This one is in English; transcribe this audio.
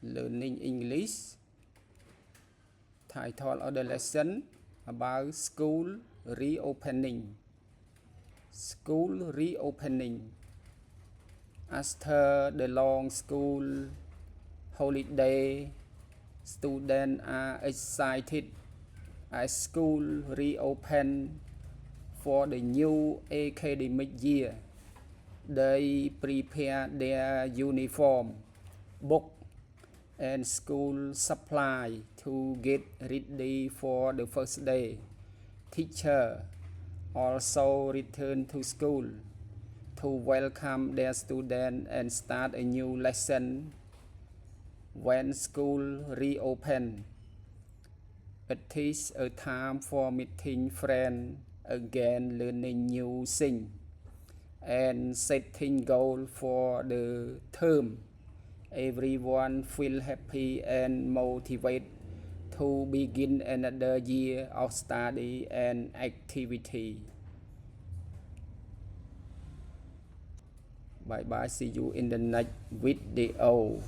learning English. Title of the lesson about school reopening. School reopening. After the long school holiday, students are excited as school reopen for the new academic year. They prepare their uniform, book, and school supply to get ready for the first day. Teacher also return to school to welcome their students and start a new lesson when school reopen. It is a time for meeting friends again, learning new things, and setting goals for the term. Everyone feel happy and motivated to begin another year of study and activity. Bye bye, see you in the next video.